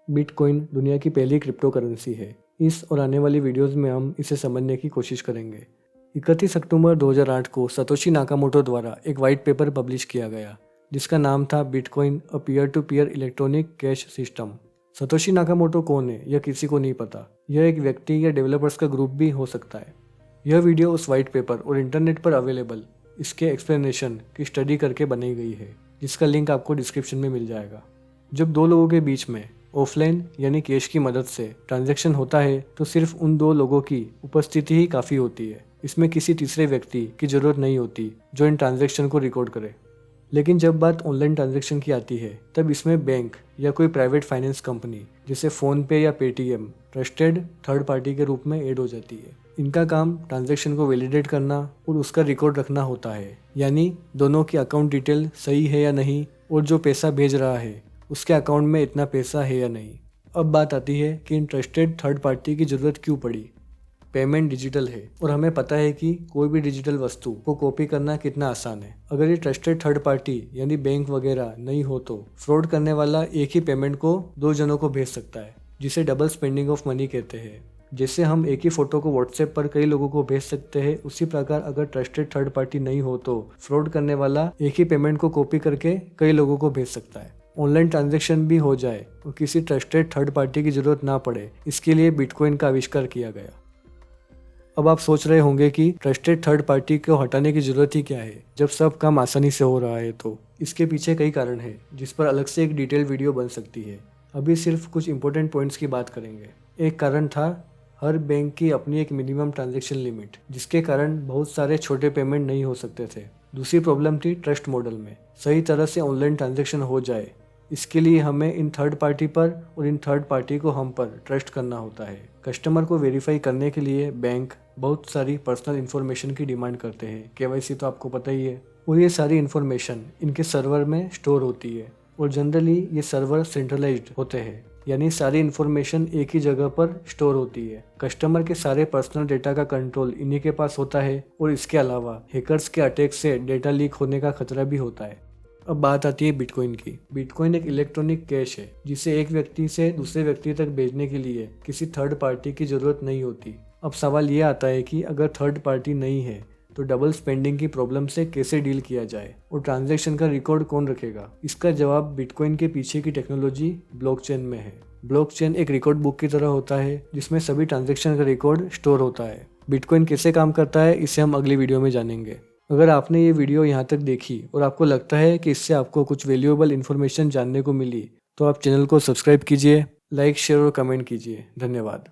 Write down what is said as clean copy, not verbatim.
Bitcoin दुनिया की पहली क्रिप्टो करेंसी है। इस और आने वाली वीडियोस में हम इसे समझने की कोशिश करेंगे। 31 अक्टूबर 2008 को सतोशी नाकामोटो द्वारा एक वाइट पेपर पब्लिश किया गया जिसका नाम था Bitcoin a peer to peer electronic cash system. Satoshi Nakamoto कौन है यह किसी को नहीं पता। यह एक व्यक्ति या डेवलपर्स का ग्रुप भी हो सकता है। यह वीडियो उस वाइट पेपर और इंटरनेट पर अवेलेबल इसके एक्सप्लेनेशन की स्टडी करके बनाई गई है, जिसका लिंक आपको डिस्क्रिप्शन में मिल जाएगा। जब दो लोगों के बीच में ऑफलाइन यानी कैश की मदद से ट्रांजैक्शन होता है तो सिर्फ उन दो लोगों की उपस्थिति ही काफ़ी होती है। इसमें किसी तीसरे व्यक्ति की जरूरत नहीं होती जो इन ट्रांजैक्शन को रिकॉर्ड करे। लेकिन जब बात ऑनलाइन ट्रांजैक्शन की आती है तब इसमें बैंक या कोई प्राइवेट फाइनेंस कंपनी जैसे फ़ोन पे या पेटीएम ट्रस्टेड थर्ड पार्टी के रूप में ऐड हो जाती है। इनका काम ट्रांजैक्शन को वैलिडेट करना और उसका रिकॉर्ड रखना होता है, यानी दोनों की अकाउंट डिटेल सही है या नहीं और जो पैसा भेज रहा है उसके अकाउंट में इतना पैसा है या नहीं। अब बात आती है कि इन ट्रस्टेड थर्ड पार्टी की ज़रूरत क्यों पड़ी। पेमेंट डिजिटल है और हमें पता है कि कोई भी डिजिटल वस्तु को कॉपी करना कितना आसान है। अगर ये ट्रस्टेड थर्ड पार्टी यानी बैंक वगैरह नहीं हो तो फ्रॉड करने वाला एक ही पेमेंट को दो जनों को भेज सकता है, जिसे डबल स्पेंडिंग ऑफ मनी कहते हैं। जैसे हम एक ही फोटो को व्हाट्सएप पर कई लोगों को भेज सकते हैं, उसी प्रकार अगर ट्रस्टेड थर्ड पार्टी नहीं हो तो फ्रॉड करने वाला एक ही पेमेंट को कॉपी करके कई लोगों को भेज सकता है। ऑनलाइन ट्रांजैक्शन भी हो जाए और किसी ट्रस्टेड थर्ड पार्टी की जरूरत ना पड़े, इसके लिए बिटकॉइन का आविष्कार किया गया। अब आप सोच रहे होंगे कि ट्रस्टेड थर्ड पार्टी को हटाने की जरूरत ही क्या है जब सब काम आसानी से हो रहा है। तो इसके पीछे कई कारण हैं जिस पर अलग से एक डिटेल वीडियो बन सकती है। अभी सिर्फ कुछ इंपॉर्टेंट पॉइंट्स की बात करेंगे। एक कारण था हर बैंक की अपनी एक मिनिमम ट्रांजैक्शन लिमिट, जिसके कारण बहुत सारे छोटे पेमेंट नहीं हो सकते थे। दूसरी प्रॉब्लम थी ट्रस्ट मॉडल में सही तरह से ऑनलाइन ट्रांजैक्शन हो जाए, इसके लिए हमें इन थर्ड पार्टी पर और इन थर्ड पार्टी को हम पर ट्रस्ट करना होता है। कस्टमर को वेरीफाई करने के लिए बैंक बहुत सारी पर्सनल इन्फॉर्मेशन की डिमांड करते हैं। केवाईसी तो आपको पता ही है। और ये सारी इन्फॉर्मेशन इनके सर्वर में स्टोर होती है और जनरली ये सर्वर सेंट्रलाइज्ड होते हैं, यानी सारी इन्फॉर्मेशन एक ही जगह पर स्टोर होती है। कस्टमर के सारे पर्सनल डेटा का कंट्रोल इन्हीं के पास होता है और इसके अलावा हैकर्स के अटैक से डेटा लीक होने का खतरा भी होता है। अब बात आती है बिटकॉइन की। बिटकॉइन एक इलेक्ट्रॉनिक कैश है जिसे एक व्यक्ति से दूसरे व्यक्ति तक भेजने के लिए किसी थर्ड पार्टी की जरूरत नहीं होती। अब सवाल ये आता है कि अगर थर्ड पार्टी नहीं है तो डबल स्पेंडिंग की प्रॉब्लम से कैसे डील किया जाए और ट्रांजैक्शन का रिकॉर्ड कौन रखेगा। इसका जवाब बिटकॉइन के पीछे की टेक्नोलॉजी ब्लॉकचेन में है। ब्लॉकचेन एक रिकॉर्ड बुक की तरह होता है जिसमें सभी ट्रांजैक्शन का रिकॉर्ड स्टोर होता है। बिटकॉइन कैसे काम करता है इसे हम अगली वीडियो में जानेंगे। अगर आपने ये वीडियो यहाँ तक देखी और आपको लगता है कि इससे आपको कुछ वैल्यूएबल इन्फॉर्मेशन जानने को मिली तो आप चैनल को सब्सक्राइब कीजिए, लाइक शेयर और कमेंट कीजिए। धन्यवाद।